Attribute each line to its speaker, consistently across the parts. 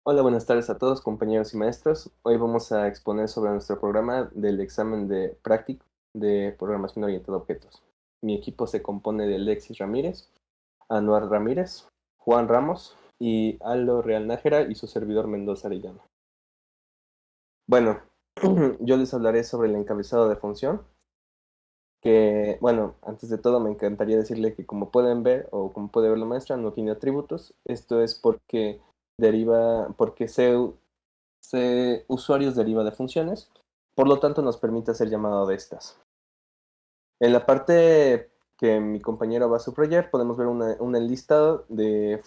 Speaker 1: Hola, buenas tardes a todos, compañeros y maestros. Hoy vamos a exponer sobre nuestro programa del examen de práctico de programación orientada a objetos. Mi equipo se compone de Alexis Ramírez, Anuar Ramírez, Juan Ramos y Aldo Real Nájera y su servidor Mendoza Arellano. Bueno, yo les hablaré sobre el encabezado de función, que, bueno, antes de todo me encantaría decirle que como pueden ver o como puede ver la maestra, no tiene atributos. Esto es porque usuarios deriva de funciones, por lo tanto nos permite hacer llamado de estas. En la parte que mi compañero va a subrayar, podemos ver un enlistado de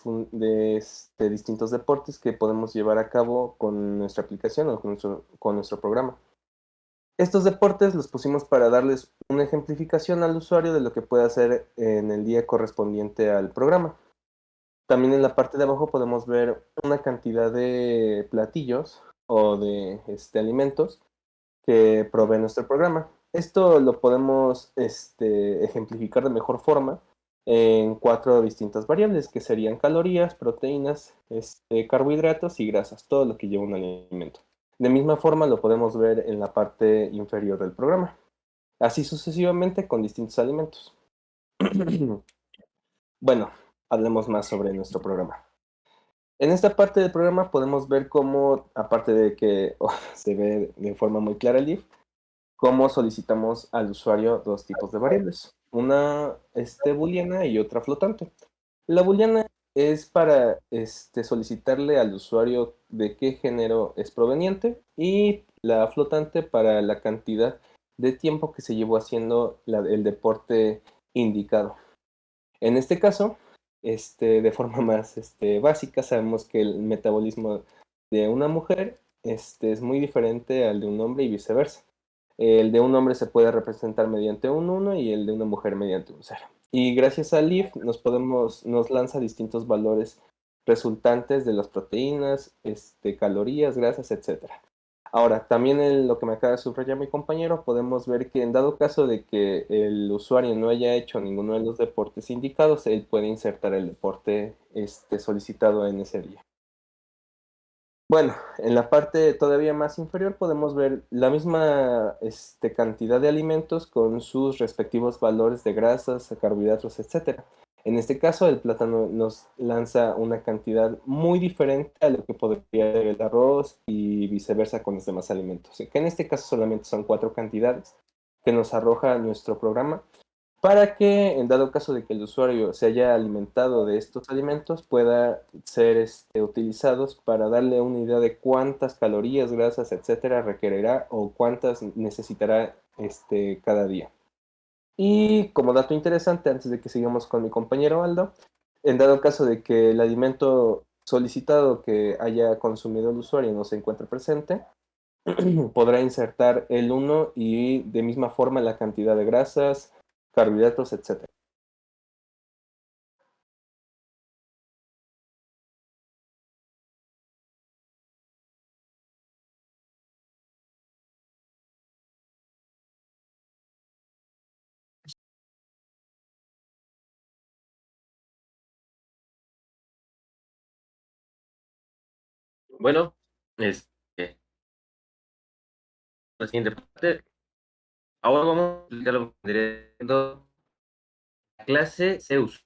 Speaker 1: distintos deportes que podemos llevar a cabo con nuestra aplicación o con nuestro programa. Estos deportes los pusimos para darles una ejemplificación al usuario de lo que puede hacer en el día correspondiente al programa. También en la parte de abajo podemos ver una cantidad de platillos o de alimentos que provee nuestro programa. Esto lo podemos ejemplificar de mejor forma en cuatro distintas variables, que serían calorías, proteínas, carbohidratos y grasas, todo lo que lleva un alimento. De misma forma lo podemos ver en la parte inferior del programa, así sucesivamente con distintos alimentos. Bueno, hablemos más sobre nuestro programa. En esta parte del programa podemos ver cómo, aparte de que se ve de forma muy clara el if, cómo solicitamos al usuario dos tipos de variables, una booleana y otra flotante. La booleana es para solicitarle al usuario de qué género es proveniente y la flotante para la cantidad de tiempo que se llevó haciendo el deporte indicado. En este caso, de forma más básica, sabemos que el metabolismo de una mujer es muy diferente al de un hombre y viceversa. El de un hombre se puede representar mediante un 1 y el de una mujer mediante un 0. Y gracias al if nos lanza distintos valores resultantes de las proteínas, calorías, grasas, etcétera. Ahora, también en lo que me acaba de subrayar mi compañero, podemos ver que en dado caso de que el usuario no haya hecho ninguno de los deportes indicados, él puede insertar el deporte solicitado en ese día. Bueno, en la parte todavía más inferior podemos ver la misma cantidad de alimentos con sus respectivos valores de grasas, carbohidratos, etcétera. En este caso, el plátano nos lanza una cantidad muy diferente a lo que podría ser el arroz y viceversa con los demás alimentos. Que en este caso solamente son cuatro cantidades que nos arroja nuestro programa para que en dado caso de que el usuario se haya alimentado de estos alimentos pueda ser utilizados para darle una idea de cuántas calorías, grasas, etcétera requerirá o cuántas necesitará cada día. Y como dato interesante, antes de que sigamos con mi compañero Aldo, en dado caso de que el alimento solicitado que haya consumido el usuario no se encuentre presente, podrá insertar el uno y de misma forma la cantidad de grasas, carbohidratos, etcétera.
Speaker 2: Bueno, este, la siguiente parte, ahora vamos a explicar lo que vendría siendo la clase Zeus.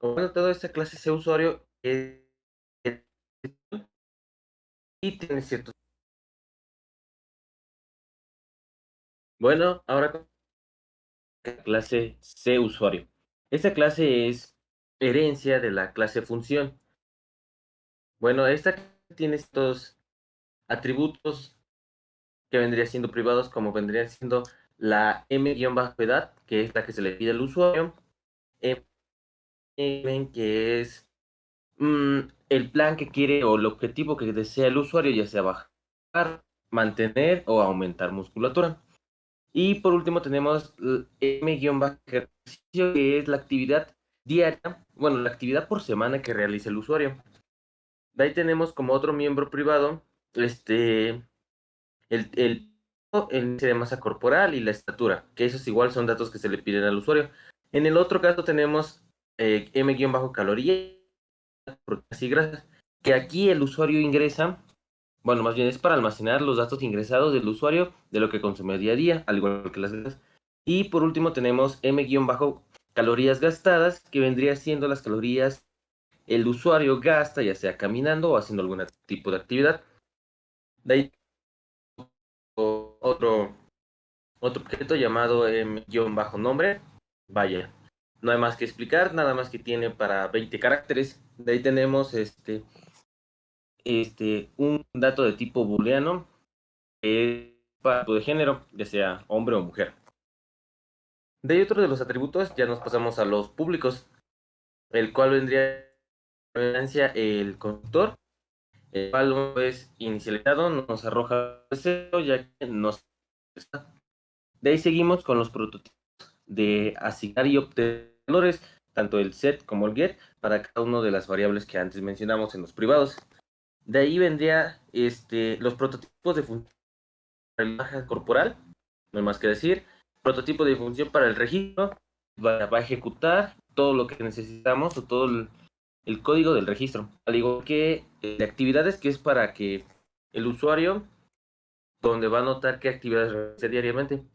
Speaker 2: Bueno, toda esta clase C usuario y tiene ciertos. Bueno, ahora con la clase C usuario. Esta clase es herencia de la clase función. Bueno, esta tiene estos atributos que vendrían siendo privados, como vendrían siendo la m-edad, que es la que se le pide al usuario, que es el plan que quiere o el objetivo que desea el usuario, ya sea bajar, mantener o aumentar musculatura. Y por último tenemos M-ejercicio, que es la actividad diaria, bueno, la actividad por semana que realiza el usuario. De ahí tenemos como otro miembro privado, el índice de masa corporal y la estatura, que esos igual son datos que se le piden al usuario. En el otro caso tenemos M-caloría, proteínas y grasas, que aquí el usuario ingresa, bueno, más bien es para almacenar los datos ingresados del usuario de lo que consume día a día, al igual que las grasas. Y por último tenemos M-calorías gastadas, que vendría siendo las calorías el usuario gasta, ya sea caminando o haciendo algún tipo de actividad. De ahí otro objeto llamado M-nombre. Vaya, no hay más que explicar, nada más que tiene para 20 caracteres. De ahí tenemos un dato de tipo booleano, que es para tipo de género, ya sea hombre o mujer. De ahí otro de los atributos, ya nos pasamos a los públicos, el cual vendría el conductor, el cual una vez inicializado nos arroja 0, ya que nos está. De ahí seguimos con los prototipos de asignar y obtener valores, tanto el set como el get, para cada una de las variables que antes mencionamos en los privados. De ahí vendría los prototipos de función para la imagen corporal, no hay más que decir. Prototipo de función para el registro, va a ejecutar todo lo que necesitamos o todo el código del registro, al igual que de actividades, que es para que el usuario, donde va a notar qué actividades realiza diariamente.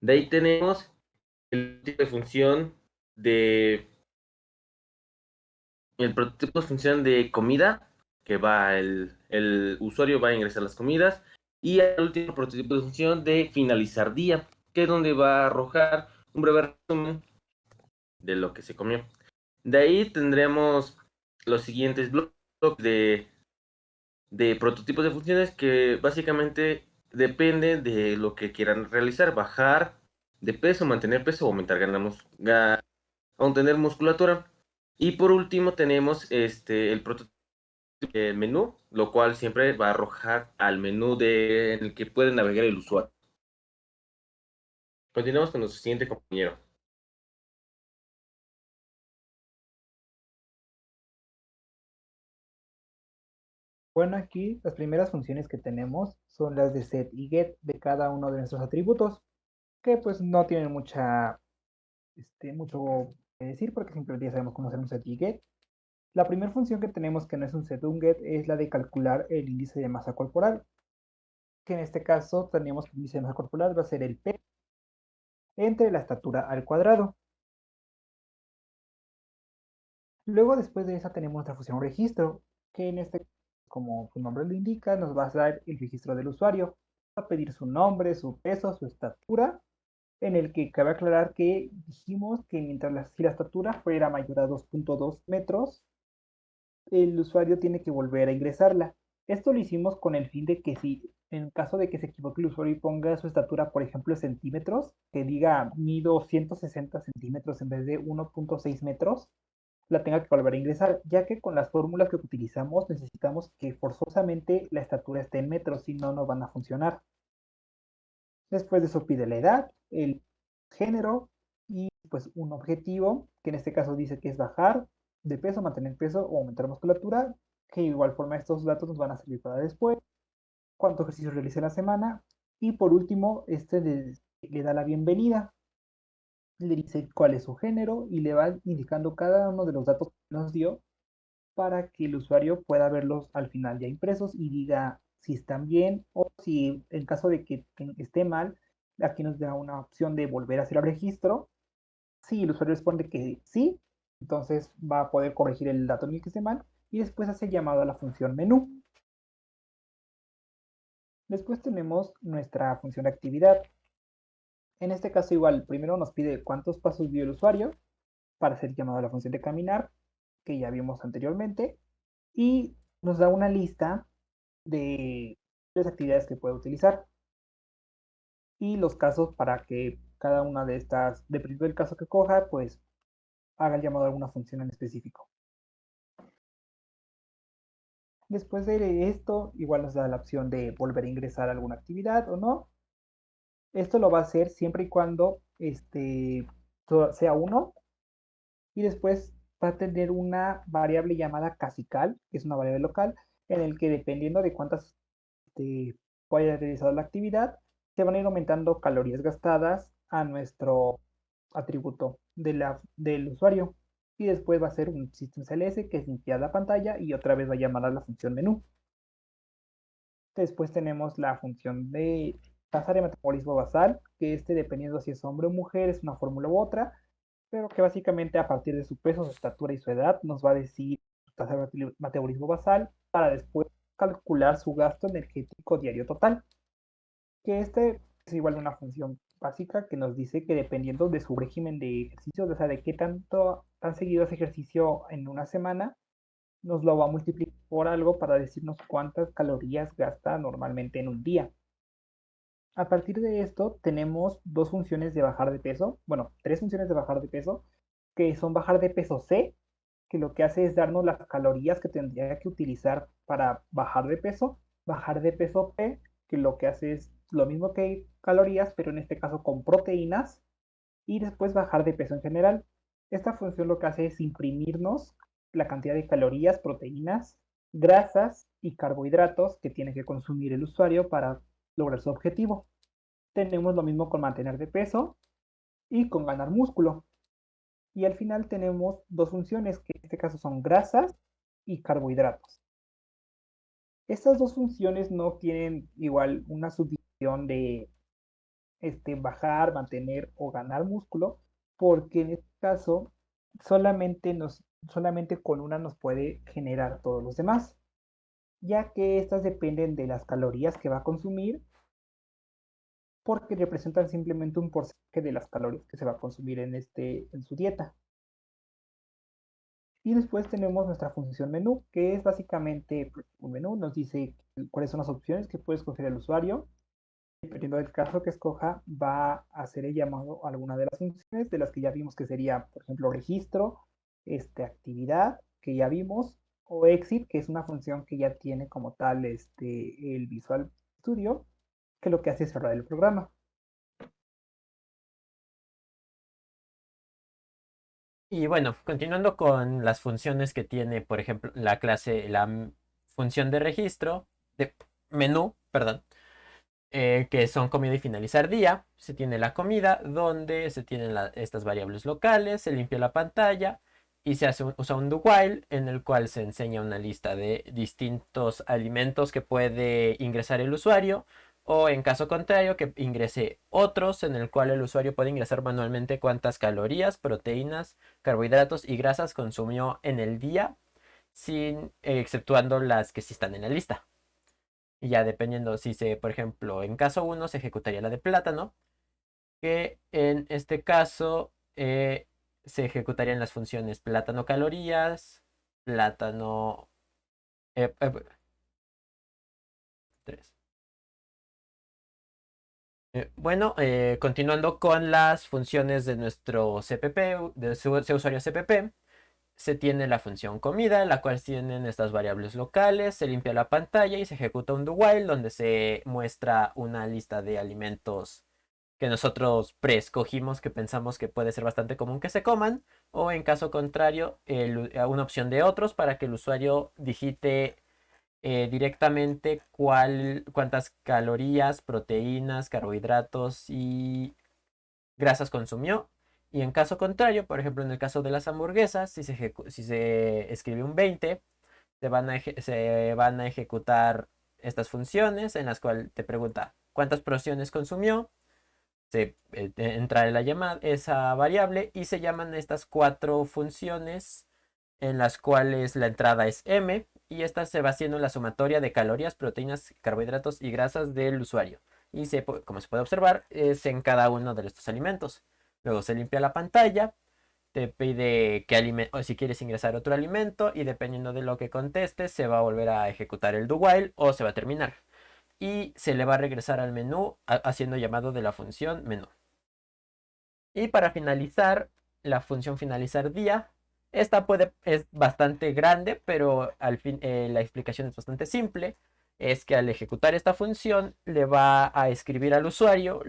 Speaker 2: De ahí tenemos el tipo de función de el prototipo de función de comida, que va el usuario va a ingresar las comidas, y el último prototipo de función de finalizar día, que es donde va a arrojar un breve resumen de lo que se comió. De ahí tendremos los siguientes bloques de prototipos de funciones, que básicamente dependen de lo que quieran realizar: bajar de peso, mantener peso, aumentar tener musculatura. Y por último tenemos el prototipo de menú, lo cual siempre va a arrojar al menú en el que puede navegar el usuario. Continuamos con nuestro siguiente compañero.
Speaker 3: Bueno, aquí las primeras funciones que tenemos son las de set y get de cada uno de nuestros atributos, que pues no tienen mucho que decir porque simplemente ya sabemos cómo hacer un set y get. La primera función que tenemos, que no es un set o un get, es la de calcular el índice de masa corporal, que en este caso tenemos que el índice de masa corporal va a ser el P entre la estatura al cuadrado. Luego, después de esa, tenemos nuestra función registro, que en este, como su nombre lo indica, nos va a dar el registro del usuario. Va a pedir su nombre, su peso, su estatura, en el que cabe aclarar que dijimos que si la estatura fuera mayor a 2.2 metros, el usuario tiene que volver a ingresarla. Esto lo hicimos con el fin de que si en caso de que se equivoque el usuario y ponga su estatura, por ejemplo, en centímetros, que diga mido 160 centímetros en vez de 1.6 metros, la tenga que volver a ingresar, ya que con las fórmulas que utilizamos necesitamos que forzosamente la estatura esté en metros, si no, no van a funcionar. Después de eso pide la edad, el género y pues un objetivo, que en este caso dice que es bajar de peso, mantener peso o aumentar musculatura, que de igual forma estos datos nos van a servir para después, cuánto ejercicio realice en la semana, y por último, le da la bienvenida, le dice cuál es su género y le va indicando cada uno de los datos que nos dio para que el usuario pueda verlos al final ya impresos y diga si están bien, o si en caso de que esté mal, aquí nos da una opción de volver a hacer el registro. Si el usuario responde que sí, entonces va a poder corregir el dato en el que esté mal y después hace llamado a la función menú. Después tenemos nuestra función de actividad. En este caso igual, primero nos pide cuántos pasos dio el usuario para hacer llamado a la función de caminar, que ya vimos anteriormente, y nos da una lista de las actividades que puede utilizar y los casos para que cada una de estas, dependiendo del caso que coja, pues haga el llamado a alguna función en específico. Después de esto, igual nos da la opción de volver a ingresar a alguna actividad o no. Esto lo va a hacer siempre y cuando sea uno, y después va a tener una variable llamada casical, que es una variable local, en el que dependiendo de cuántas haya realizado la actividad, se van a ir aumentando calorías gastadas a nuestro atributo del usuario. y después va a ser un system.cls que es limpiar la pantalla y otra vez va a llamar a la función menú. Después tenemos la función de tasa de metabolismo basal, que dependiendo si es hombre o mujer es una fórmula u otra, pero que básicamente a partir de su peso, su estatura y su edad nos va a decir su tasa de metabolismo basal para después calcular su gasto energético diario total, que es igual una función básica que nos dice que dependiendo de su régimen de ejercicio, o sea, de qué tan seguido hace ejercicio en una semana, nos lo va a multiplicar por algo para decirnos cuántas calorías gasta normalmente en un día. A partir de esto tenemos dos funciones de bajar de peso, bueno, tres funciones de bajar de peso, que son bajar de peso C, que lo que hace es darnos las calorías que tendría que utilizar para bajar de peso P, que lo que hace es lo mismo que calorías, pero en este caso con proteínas, y después bajar de peso en general. Esta función lo que hace es imprimirnos la cantidad de calorías, proteínas, grasas y carbohidratos que tiene que consumir el usuario para lograr su objetivo. Tenemos lo mismo con mantener de peso y con ganar músculo. Y al final tenemos dos funciones que en este caso son grasas y carbohidratos. Estas dos funciones no tienen igual una subdivisión de bajar, mantener o ganar músculo, porque en este caso solamente con una nos puede generar todos los demás, ya que estas dependen de las calorías que va a consumir, porque representan simplemente un porcentaje de las calorías que se va a consumir en su dieta. Y después tenemos nuestra función menú, que es básicamente pues, un menú, nos dice cuáles son las opciones que puede escoger el usuario. Dependiendo del caso que escoja, va a hacer el llamado a alguna de las funciones, de las que ya vimos que sería, por ejemplo, registro, actividad, que ya vimos, o exit, que es una función que ya tiene como tal el Visual Studio, que lo que hace es cerrar el programa.
Speaker 4: Y bueno, continuando con las funciones que tiene, por ejemplo, la clase, función de registro, de menú, perdón, que son comida y finalizar día. Se tiene la comida, donde se tienen estas variables locales, se limpia la pantalla y usa un do while en el cual se enseña una lista de distintos alimentos que puede ingresar el usuario, o en caso contrario que ingrese otros en el cual el usuario puede ingresar manualmente cuántas calorías, proteínas, carbohidratos y grasas consumió en el día, sin exceptuando las que sí están en la lista. Y ya dependiendo si por ejemplo, en caso 1 se ejecutaría la de plátano, que en este caso se ejecutarían las funciones plátano calorías, plátano 3. Bueno, continuando con las funciones de nuestro CPP, de su usuario CPP, se tiene la función comida, la cual tienen estas variables locales, se limpia la pantalla y se ejecuta un do while donde se muestra una lista de alimentos que nosotros preescogimos, que pensamos que puede ser bastante común que se coman, o en caso contrario, una opción de otros para que el usuario digite directamente cuántas calorías, proteínas, carbohidratos y grasas consumió. Y en caso contrario, por ejemplo, en el caso de las hamburguesas, si se escribe un 20, se van a ejecutar estas funciones en las cuales te pregunta cuántas porciones consumió, se entra en la llamada, esa variable, y se llaman estas cuatro funciones en las cuales la entrada es m, y esta se va haciendo la sumatoria de calorías, proteínas, carbohidratos y grasas del usuario. Y como se puede observar, es en cada uno de estos alimentos. Luego se limpia la pantalla, te pide o si quieres ingresar otro alimento, y dependiendo de lo que contestes, se va a volver a ejecutar el do while o se va a terminar. Y se le va a regresar al menú haciendo llamado de la función menú. Y para finalizar, la función finalizar día. Esta es bastante grande, pero al fin la explicación es bastante simple. Es que al ejecutar esta función le va a escribir al usuario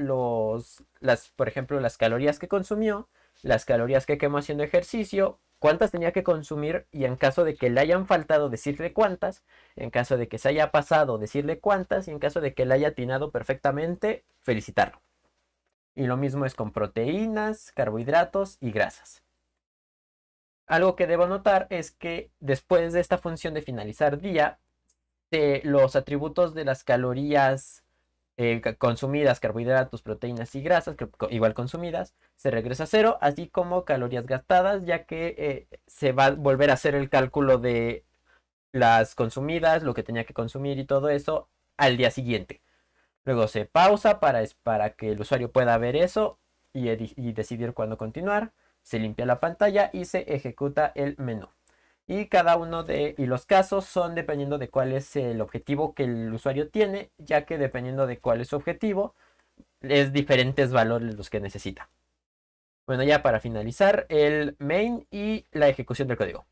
Speaker 4: por ejemplo, las calorías que consumió, las calorías que quemó haciendo ejercicio, cuántas tenía que consumir, y en caso de que le hayan faltado decirle cuántas, en caso de que se haya pasado decirle cuántas, y en caso de que le haya atinado perfectamente, felicitarlo. Y lo mismo es con proteínas, carbohidratos y grasas. Algo que debo notar es que después de esta función de finalizar día, los atributos de las calorías consumidas, carbohidratos, proteínas y grasas, igual consumidas, se regresa a cero, así como calorías gastadas, ya que se va a volver a hacer el cálculo de las consumidas, lo que tenía que consumir y todo eso al día siguiente. Luego se pausa para que el usuario pueda ver eso y decidir cuándo continuar. Se limpia la pantalla y se ejecuta el menú. Y cada uno y los casos son dependiendo de cuál es el objetivo que el usuario tiene, ya que dependiendo de cuál es su objetivo, es diferentes valores los que necesita. Bueno, ya para finalizar, el main y la ejecución del código.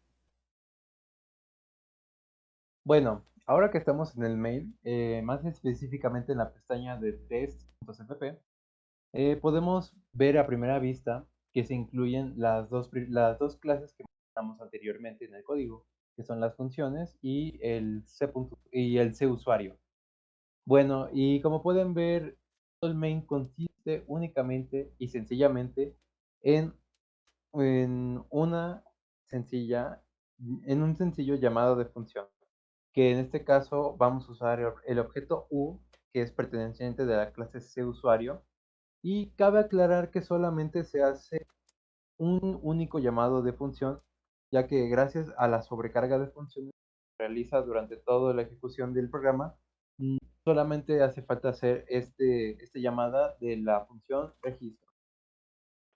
Speaker 5: Bueno, ahora que estamos en el main, más específicamente en la pestaña de test.cpp, podemos ver a primera vista que se incluyen las dos clases que mostramos anteriormente en el código, que son las funciones y y el C-usuario. Bueno, y como pueden ver, el main consiste únicamente y sencillamente en, en una sencilla, en un sencillo llamado de función, que en este caso vamos a usar el objeto U, que es perteneciente de la clase CUsuario, y cabe aclarar que solamente se hace un único llamado de función, ya que gracias a la sobrecarga de funciones que se realiza durante toda la ejecución del programa, solamente hace falta hacer esta llamada de la función registro.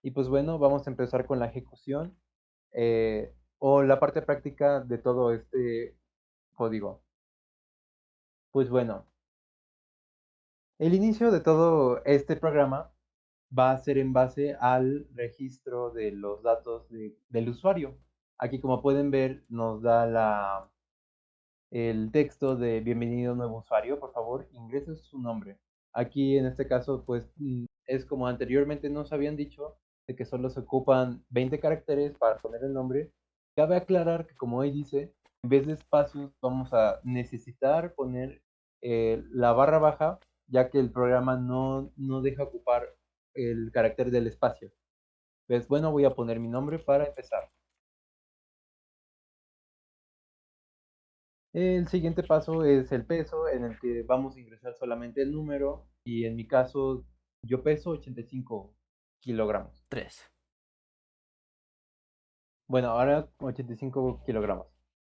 Speaker 5: Y pues bueno, vamos a empezar con la ejecución o la parte práctica de todo este código. Pues bueno, el inicio de todo este programa va a ser en base al registro de los datos del usuario. Aquí, como pueden ver, nos da el texto de bienvenido nuevo usuario, por favor, ingrese su nombre. Aquí, en este caso, pues es como anteriormente nos habían dicho, de que solo se ocupan 20 caracteres para poner el nombre. Cabe aclarar que, como ahí dice, en vez de espacios vamos a necesitar poner la barra baja, ya que el programa no deja ocupar el carácter del espacio. Pues bueno, voy a poner mi nombre para empezar. El siguiente paso es el peso, en el que vamos a ingresar solamente el número, y en mi caso yo peso 85 kilogramos.
Speaker 4: 3.
Speaker 5: Bueno, ahora 85 kilogramos.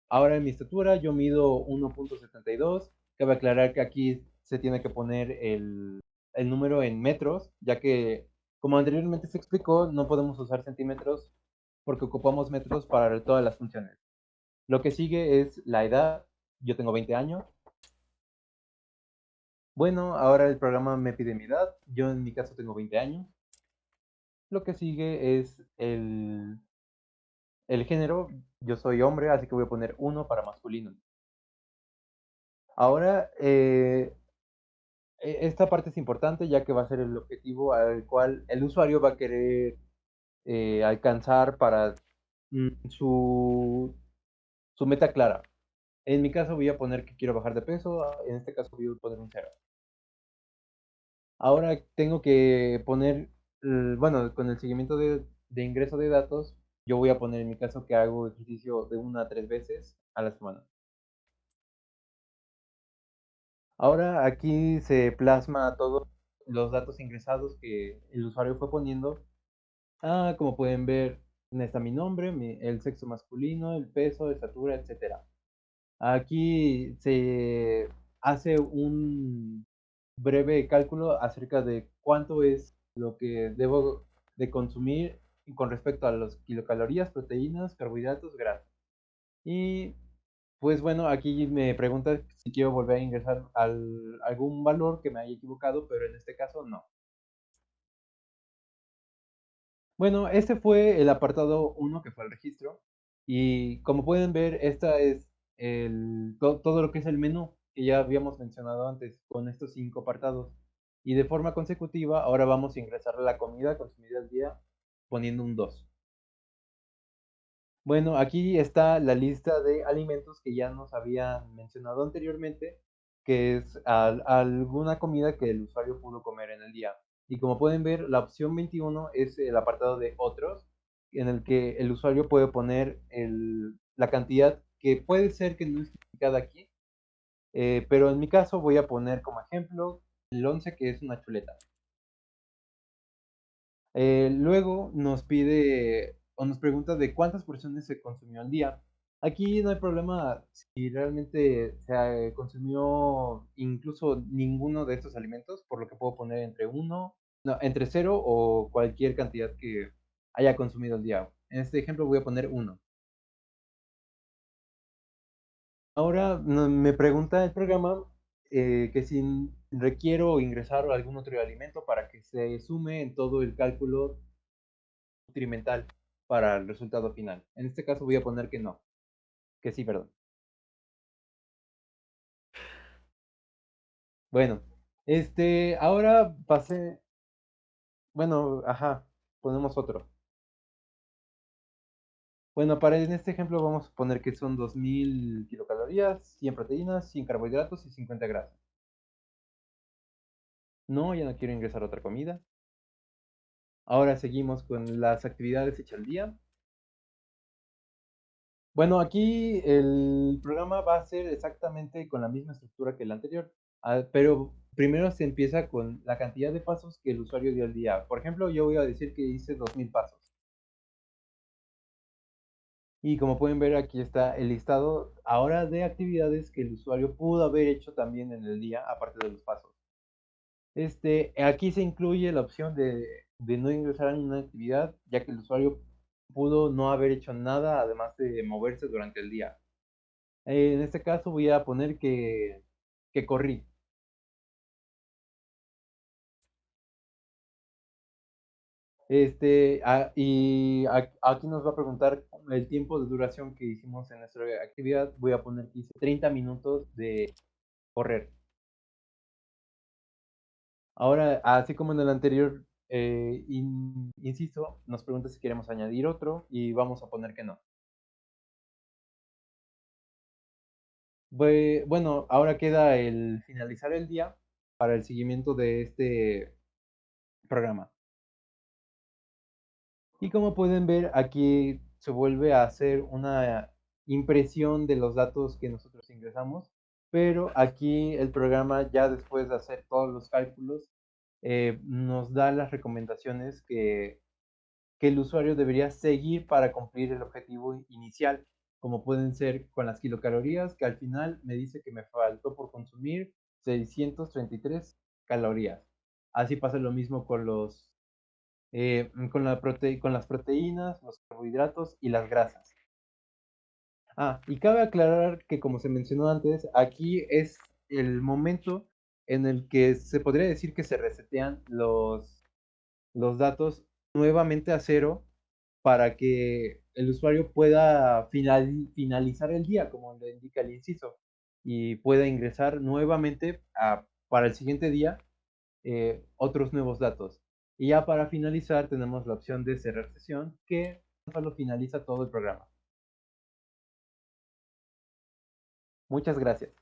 Speaker 5: Ahora en mi estatura yo mido 1.72. Cabe aclarar que aquí se tiene que poner el número en metros, ya que, como anteriormente se explicó, no podemos usar centímetros porque ocupamos metros para todas las funciones. Lo que sigue es la edad. Yo tengo 20 años. Bueno, ahora el programa me pide mi edad. Yo en mi caso tengo 20 años. Lo que sigue es el género. Yo soy hombre, así que voy a poner 1 para masculino. Ahora, esta parte es importante, ya que va a ser el objetivo al cual el usuario va a querer alcanzar para su meta clara. En mi caso voy a poner que quiero bajar de peso. En este caso voy a poner un 0. Ahora tengo que poner, bueno, con el seguimiento de ingreso de datos, yo voy a poner en mi caso que hago ejercicio de 1 a 3 veces a la semana. Ahora aquí se plasma todos los datos ingresados que el usuario fue poniendo. Como pueden ver, está mi nombre, el sexo masculino, el peso, estatura, etcétera. Aquí se hace un breve cálculo acerca de cuánto es lo que debo de consumir con respecto a los kilocalorías, proteínas, carbohidratos, grasas. Y pues bueno, aquí me pregunta si quiero volver a ingresar algún valor que me haya equivocado, pero en este caso no. Bueno, este fue el apartado 1, que fue el registro. Y como pueden ver, esta es todo lo que es el menú que ya habíamos mencionado antes con estos 5 apartados. Y de forma consecutiva, ahora vamos a ingresar la comida consumida al día poniendo un 2. Bueno, aquí está la lista de alimentos que ya nos habían mencionado anteriormente, que es alguna comida que el usuario pudo comer en el día. Y como pueden ver, la opción 21 es el apartado de otros, en el que el usuario puede poner la cantidad que puede ser que no esté indicada aquí, pero en mi caso voy a poner como ejemplo el 11, que es una chuleta. Luego nos pide o nos pregunta de cuántas porciones se consumió al día. Aquí no hay problema si realmente se consumió incluso ninguno de estos alimentos, por lo que puedo poner entre 0 o cualquier cantidad que haya consumido al día. En este ejemplo voy a poner 1. Ahora me pregunta el programa que si requiero ingresar algún otro alimento para que se sume en todo el cálculo nutrimental para el resultado final. En este caso voy a poner que no, que sí, perdón. Bueno, ahora bueno, ajá, ponemos otro. Bueno, en este ejemplo vamos a poner que son 2000 kilocalorías, 100 proteínas, 100 carbohidratos y 50 grasas. No, ya no quiero ingresar otra comida. Ahora seguimos con las actividades hechas al día. Bueno, aquí el programa va a ser exactamente con la misma estructura que el anterior, pero primero se empieza con la cantidad de pasos que el usuario dio al día. Por ejemplo, yo voy a decir que hice 2000 pasos. Y como pueden ver, aquí está el listado ahora de actividades que el usuario pudo haber hecho también en el día, aparte de los pasos. Aquí se incluye la opción de no ingresar en una actividad, ya que el usuario pudo no haber hecho nada además de moverse durante el día. En este caso voy a poner que corrí. Aquí nos va a preguntar el tiempo de duración que hicimos en nuestra actividad. Voy a poner que hice 30 minutos de correr. Ahora, así como en el anterior, insisto, nos pregunta si queremos añadir otro y vamos a poner que no. Bueno, ahora queda el finalizar el día para el seguimiento de este programa. Y como pueden ver, aquí se vuelve a hacer una impresión de los datos que nosotros ingresamos, pero aquí el programa ya después de hacer todos los cálculos nos da las recomendaciones que el usuario debería seguir para cumplir el objetivo inicial, como pueden ser con las kilocalorías, que al final me dice que me faltó por consumir 633 calorías. Así pasa lo mismo con con las proteínas, los carbohidratos y las grasas. Y cabe aclarar que como se mencionó antes, aquí es el momento en el que se podría decir que se resetean los datos nuevamente a cero para que el usuario pueda finalizar el día, como le indica el inciso, y pueda ingresar nuevamente para el siguiente día otros nuevos datos. Y ya para finalizar tenemos la opción de cerrar sesión, que solo finaliza todo el programa. Muchas gracias.